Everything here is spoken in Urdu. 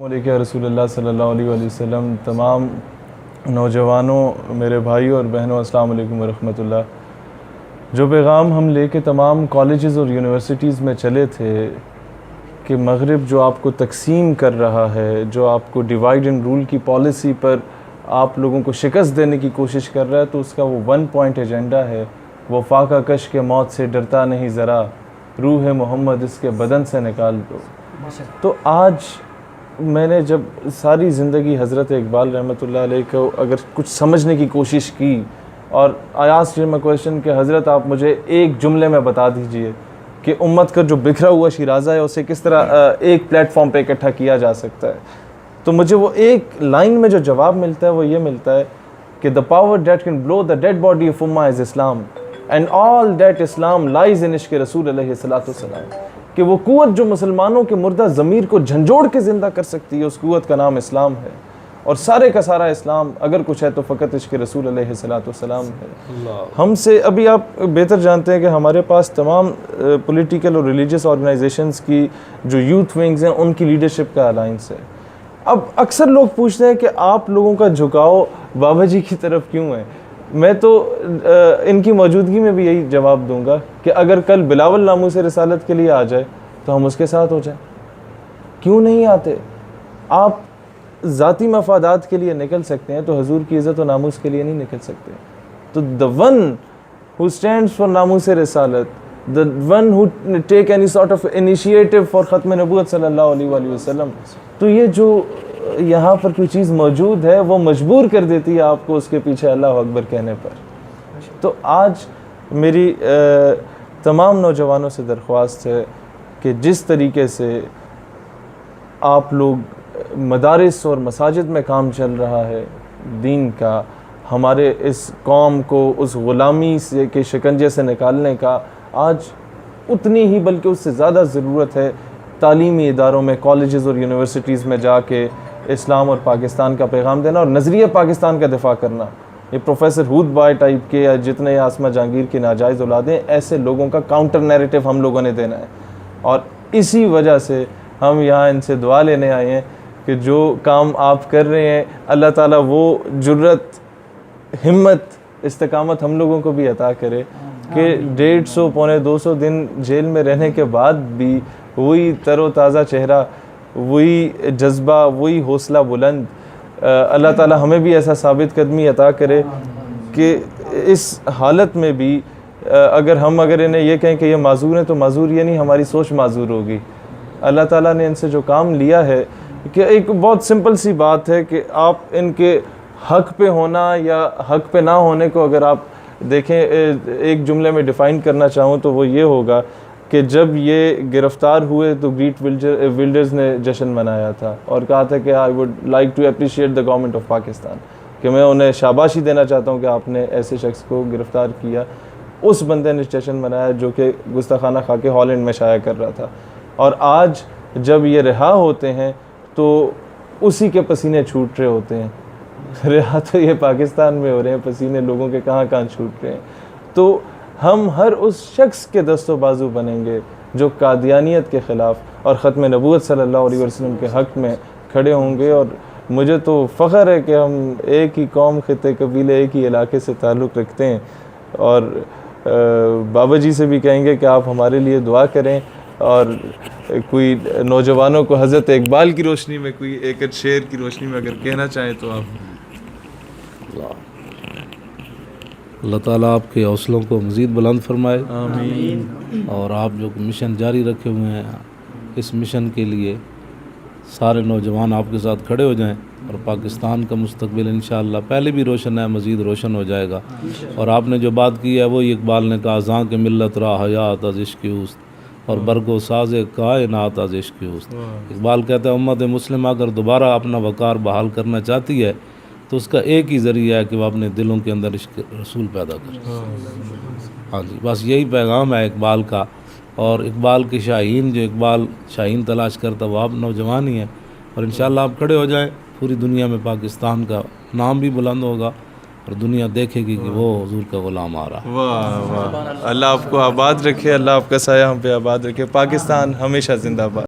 علیہ رسول اللہ صلی اللہ علیہ وآلہ وسلم، تمام نوجوانوں، میرے بھائیوں اور بہنوں، السلام علیکم ورحمۃ اللہ۔ جو پیغام ہم لے کے تمام کالجز اور یونیورسٹیز میں چلے تھے کہ مغرب جو آپ کو تقسیم کر رہا ہے، جو آپ کو ڈیوائیڈ اینڈ رول کی پالیسی پر آپ لوگوں کو شکست دینے کی کوشش کر رہا ہے، تو اس کا وہ 1 پوائنٹ ایجنڈا ہے، وہ فاقہ کش کے موت سے ڈرتا نہیں ذرا، روح محمد اس کے بدن سے نکال دو۔ تو آج میں نے جب ساری زندگی حضرت اقبال رحمۃ اللہ علیہ کو اگر کچھ سمجھنے کی کوشش کی، اور آیاز میں کویشچن کہ حضرت آپ مجھے ایک جملے میں بتا دیجئے کہ امت کا جو بکھرا ہوا شیرازہ ہے اسے کس طرح ایک پلیٹ فارم پہ اکٹھا کیا جا سکتا ہے، تو مجھے وہ ایک لائن میں جو جواب ملتا ہے وہ یہ ملتا ہے کہ the power that can blow the dead body of Ummah is Islam and all that Islam lies in عشق رسول علیہ الصلوۃ والسلام، کہ وہ قوت جو مسلمانوں کے مردہ ضمیر کو جھنجھوڑ کے زندہ کر سکتی ہے، اس قوت کا نام اسلام ہے، اور سارے کا سارا اسلام اگر کچھ ہے تو فقط عشق رسول علیہ الصلوۃ والسلام ہے۔ ہم سے ابھی آپ بہتر جانتے ہیں کہ ہمارے پاس تمام پولیٹیکل اور ریلیجیس آرگنائزیشنز کی جو یوتھ ونگز ہیں ان کی لیڈرشپ کا الائنس ہے۔ اب اکثر لوگ پوچھتے ہیں کہ آپ لوگوں کا جھکاؤ بابا جی کی طرف کیوں ہے؟ میں تو ان کی موجودگی میں بھی یہی جواب دوں گا کہ اگر کل بلاول ناموس رسالت کے لیے آ جائے تو ہم اس کے ساتھ ہو جائیں، کیوں نہیں آتے؟ آپ ذاتی مفادات کے لیے نکل سکتے ہیں تو حضور کی عزت و ناموس کے لیے نہیں نکل سکتے۔ تو the one who stands for ناموس رسالت، the one who take any sort of initiative for ختم نبوت صلی اللہ علیہ وآلہ وسلم، تو یہ جو یہاں پر کوئی چیز موجود ہے وہ مجبور کر دیتی ہے آپ کو اس کے پیچھے اللہ اکبر کہنے پر۔ تو آج میری تمام نوجوانوں سے درخواست ہے کہ جس طریقے سے آپ لوگ مدارس اور مساجد میں کام چل رہا ہے دین کا، ہمارے اس قوم کو اس غلامی سے کے شکنجے سے نکالنے کا، آج اتنی ہی بلکہ اس سے زیادہ ضرورت ہے تعلیمی اداروں میں، کالجز اور یونیورسٹیز میں جا کے اسلام اور پاکستان کا پیغام دینا اور نظریہ پاکستان کا دفاع کرنا۔ یہ پروفیسر ہود بائے ٹائپ کے یا جتنے آسمہ جہانگیر کی ناجائز اولادیں، ایسے لوگوں کا کاؤنٹر نیریٹو ہم لوگوں نے دینا ہے، اور اسی وجہ سے ہم یہاں ان سے دعا لینے آئے ہیں کہ جو کام آپ کر رہے ہیں اللہ تعالیٰ وہ جرت، ہمت، استقامت ہم لوگوں کو بھی عطا کرے کہ 150 پونے 200 دن جیل میں رہنے کے بعد بھی وہی تر و تازہ چہرہ، وہی جذبہ، وہی حوصلہ بلند، اللہ تعالیٰ ہمیں بھی ایسا ثابت قدمی عطا کرے کہ اس حالت میں بھی اگر انہیں یہ کہیں کہ یہ معذور ہیں تو معذور یہ نہیں، ہماری سوچ معذور ہوگی۔ اللہ تعالیٰ نے ان سے جو کام لیا ہے کہ ایک بہت سمپل سی بات ہے کہ آپ ان کے حق پہ ہونا یا حق پہ نہ ہونے کو اگر آپ دیکھیں، ایک جملے میں ڈیفائن کرنا چاہوں تو وہ یہ ہوگا کہ جب یہ گرفتار ہوئے تو گریٹ ولڈرز نے جشن منایا تھا اور کہا تھا کہ I would like to appreciate the government of Pakistan, کہ میں انہیں شاباشی دینا چاہتا ہوں کہ آپ نے ایسے شخص کو گرفتار کیا۔ اس بندے نے جشن منایا جو کہ گستاخانہ خاکے ہالینڈ میں شائع کر رہا تھا، اور آج جب یہ رہا ہوتے ہیں تو اسی کے پسینے چھوٹ رہے ہوتے ہیں۔ رہا تو یہ پاکستان میں ہو رہے ہیں، پسینے لوگوں کے کہاں چھوٹ رہے ہیں۔ تو ہم ہر اس شخص کے دست و بازو بنیں گے جو قادیانیت کے خلاف اور ختم نبوت صلی اللہ علیہ وسلم کے حق میں کھڑے ہوں گے، اور مجھے تو فخر ہے کہ ہم ایک ہی قوم، خطے، قبیلے، ایک ہی علاقے سے تعلق رکھتے ہیں، اور بابا جی سے بھی کہیں گے کہ آپ ہمارے لیے دعا کریں، اور کوئی نوجوانوں کو حضرت اقبال کی روشنی میں کوئی ایک شعر کی روشنی میں اگر کہنا چاہیں تو آپ۔ اللہ تعالیٰ آپ کے حوصلوں کو مزید بلند فرمائے، آمین۔ اور آپ جو مشن جاری رکھے ہوئے ہیں اس مشن کے لیے سارے نوجوان آپ کے ساتھ کھڑے ہو جائیں، اور پاکستان کا مستقبل انشاءاللہ پہلے بھی روشن ہے، مزید روشن ہو جائے گا۔ اور آپ نے جو بات کی ہے وہی اقبال نے کہا، زاں کہ ملت را حیات از عشق اوست اور برگو ساز کائنات از عشق اوست۔ اقبال کہتا ہے امت مسلمہ اگر دوبارہ اپنا وقار بحال کرنا چاہتی ہے تو اس کا ایک ہی ذریعہ ہے کہ وہ اپنے دلوں کے اندر عشق رسول پیدا کرے۔ ہاں جی، بس یہی پیغام ہے اقبال کا، اور اقبال کے شاہین، جو اقبال شاہین تلاش کرتا وہ آپ نوجوان ہی ہیں، اور انشاءاللہ آپ کھڑے ہو جائیں، پوری دنیا میں پاکستان کا نام بھی بلند ہوگا اور دنیا دیکھے گی کہ وہ حضور کا غلام آ رہا ہے۔ واہ واہ، اللہ آپ کو آباد رکھے، اللہ آپ کا سایہ ہم پہ آباد رکھے، پاکستان ہمیشہ زندہ باد۔